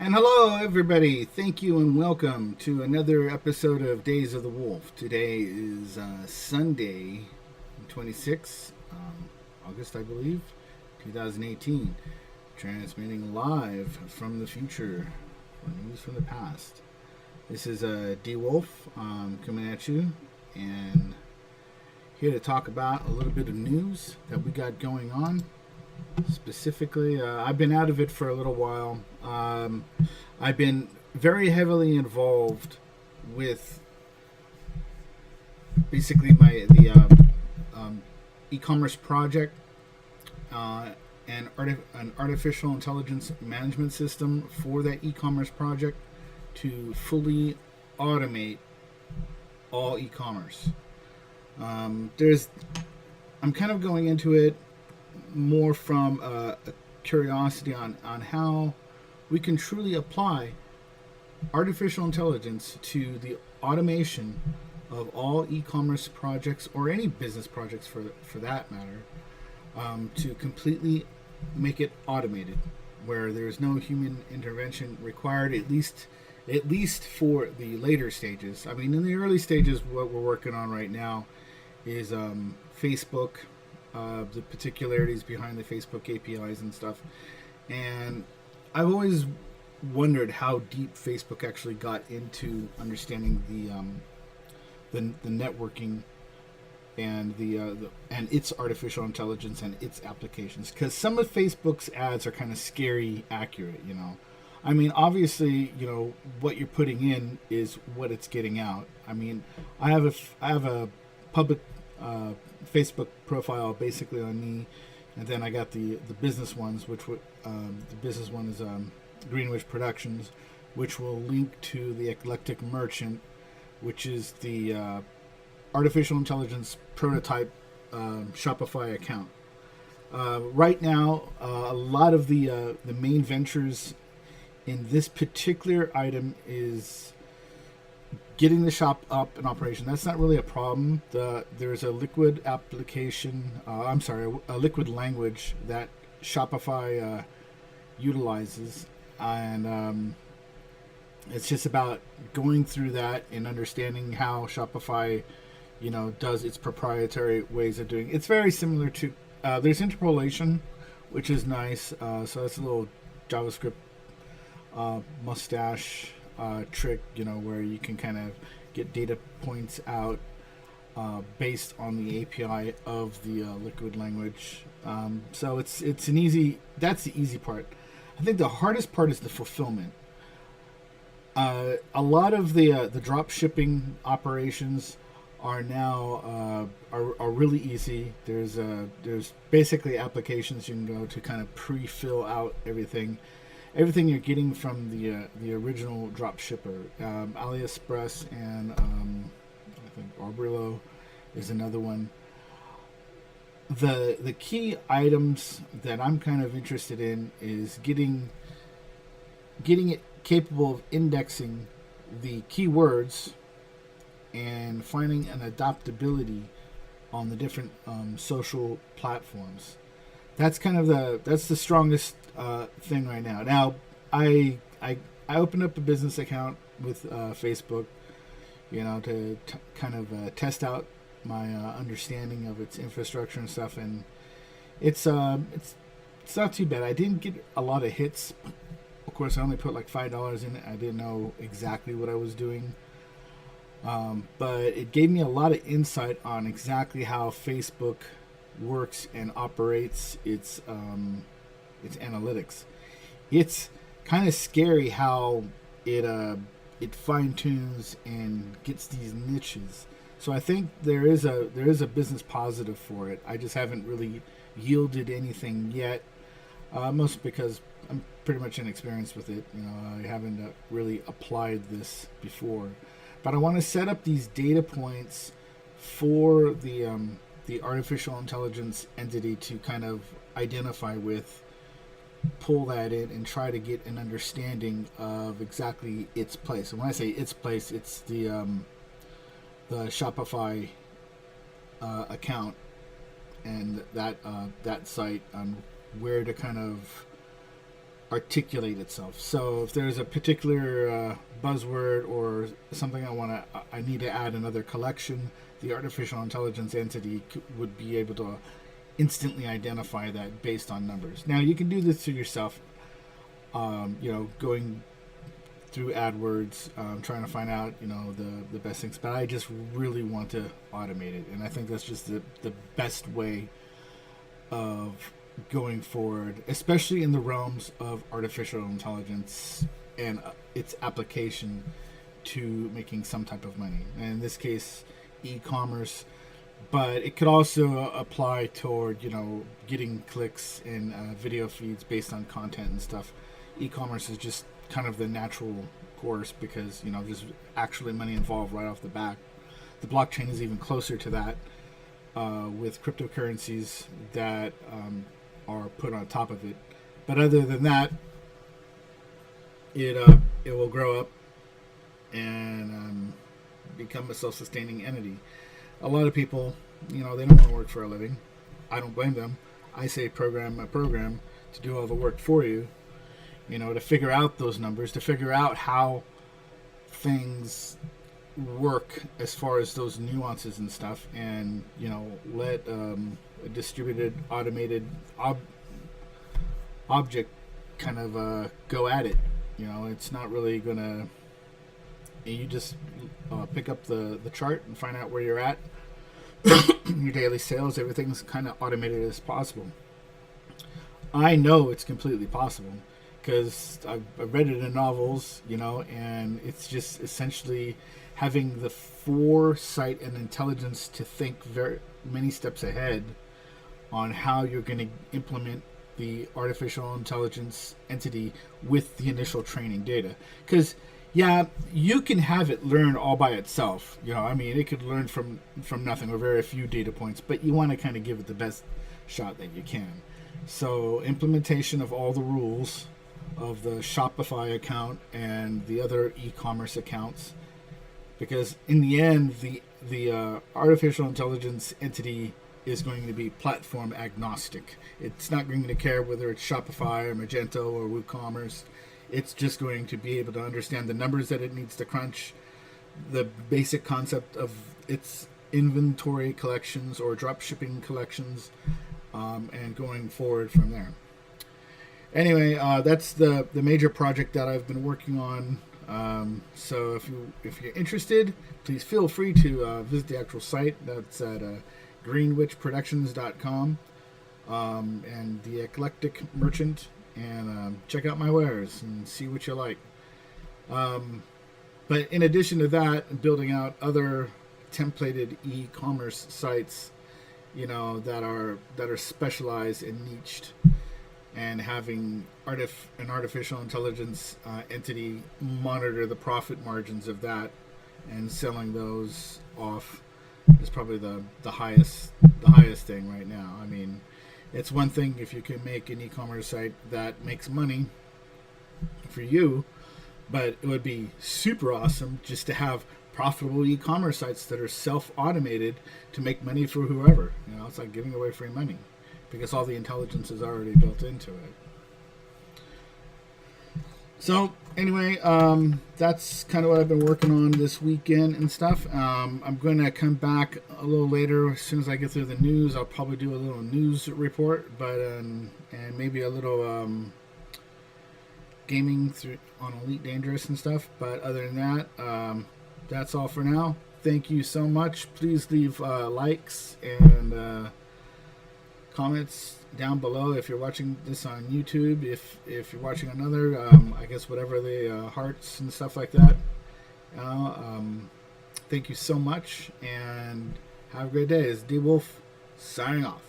And hello, everybody. Thank you and welcome to another episode of Days of the Wolf. Today is Sunday, 26th, August, I believe, 2018. Transmitting live from the future for news from the past. This is D Wolf coming at you and here to talk about a little bit of news that we got going on. Specifically, I've been out of it for a little while. I've been very heavily involved with basically the e-commerce project and an artificial intelligence management system for that e-commerce project to fully automate all e-commerce. I'm kind of going into it more from a curiosity on how we can truly apply artificial intelligence to the automation of all e-commerce projects or any business projects for that matter, to completely make it automated where there's no human intervention required, at least for the later stages. I mean, in the early stages, what we're working on right now is Facebook, the particularities behind the Facebook APIs and stuff. And I've always wondered how deep Facebook actually got into understanding the networking and and its artificial intelligence and its applications. Because some of Facebook's ads are kind of scary accurate. I mean, obviously, what you're putting in is what it's getting out. I mean, I have a public Facebook profile basically on me, and then I got the business ones, which the business one is Greenwich Productions, which will link to the Eclectic Merchant, which is the artificial intelligence prototype Shopify account. Right now, a lot of the main ventures in this particular item is getting the shop up in operation. That's not really a problem. There's a liquid application, a liquid language that Shopify utilizes, and it's just about going through that and understanding how Shopify, does its proprietary ways of doing it. It's very similar to, there's interpolation, which is nice. So that's a little JavaScript mustache trick, where you can kind of get data points out based on the API of the liquid language. So it's an easy. That's the easy part. I think the hardest part is the fulfillment. A lot of the drop shipping operations are now are really easy. There's basically applications you can go to kind of pre-fill out everything you're getting from the original drop shipper. AliExpress and I think Arbrillo is another one. The key items that I'm kind of interested in is getting it capable of indexing the keywords and finding an adaptability on the different social platforms. That's kind of the strongest thing right now. Now, I opened up a business account with Facebook, to kind of test out my understanding of its infrastructure and stuff, and it's not too bad. I didn't get a lot of hits. Of course, I only put like $5 in it. I didn't know exactly what I was doing, but it gave me a lot of insight on exactly how Facebook works and operates its analytics. It's kind of scary how it fine tunes and gets these niches. So I think there is a business positive for it. I just haven't really yielded anything yet, mostly because I'm pretty much inexperienced with it. I haven't really applied this before, but I want to set up these data points for the artificial intelligence entity to kind of identify with, pull that in, and try to get an understanding of exactly its place. And when I say its place, it's the Shopify account and that site on where to kind of articulate itself. So if there's a particular buzzword or something I need to add another collection, the artificial intelligence entity would be able to instantly identify that based on numbers. Now you can do this to yourself, going through AdWords, trying to find out, the best things. But I just really want to automate it, and I think that's just the best way of going forward, especially in the realms of artificial intelligence and its application to making some type of money. And in this case, e-commerce, but it could also apply toward, getting clicks and video feeds based on content and stuff. E-commerce is just kind of the natural course because, there's actually money involved right off the bat. The blockchain is even closer to that with cryptocurrencies that are put on top of it. But other than that, it will grow up and become a self-sustaining entity. A lot of people, they don't want to work for a living. I don't blame them. I say program a program to do all the work for you, to figure out those numbers, to figure out how things work as far as those nuances and stuff, and let a distributed automated object kind of go at it. It's not really gonna, you just pick up the chart and find out where you're at. Your daily sales, everything's kind of automated as possible. I know it's completely possible because I've read it in novels, and it's just essentially having the foresight and intelligence to think very many steps ahead on how you're going to implement the artificial intelligence entity with the initial training data. Because, yeah, you can have it learn all by itself. It could learn from nothing or very few data points, but you want to kind of give it the best shot that you can. So implementation of all the rules of the Shopify account and the other e-commerce accounts, because in the end, the artificial intelligence entity is going to be platform agnostic. It's not going to care whether it's Shopify or Magento or WooCommerce. It's just going to be able to understand the numbers that it needs to crunch, the basic concept of its inventory collections or drop shipping collections, and going forward from there. Anyway, that's the major project that I've been working on. So if you're interested, please feel free to visit the actual site. That's at greenwitchproductions.com and the Eclectic Merchant, and check out my wares and see what you like. But in addition to that, building out other templated e-commerce sites, that are specialized and niched, and having an artificial intelligence entity monitor the profit margins of that and selling those off is probably the highest thing right now. It's one thing if you can make an e-commerce site that makes money for you, but it would be super awesome just to have profitable e-commerce sites that are self-automated to make money for whoever. It's like giving away free money because all the intelligence is already built into it. So anyway, that's kind of what I've been working on this weekend and stuff. I'm going to come back a little later as soon as I get through the news. I'll probably do a little news report, but and maybe a little gaming on Elite Dangerous and stuff. But other than that, that's all for now. Thank you so much. Please leave likes and comments down below if you're watching this on YouTube. If you're watching another, I guess whatever the hearts and stuff like that. Thank you so much, and have a great day. It's D Wolf signing off.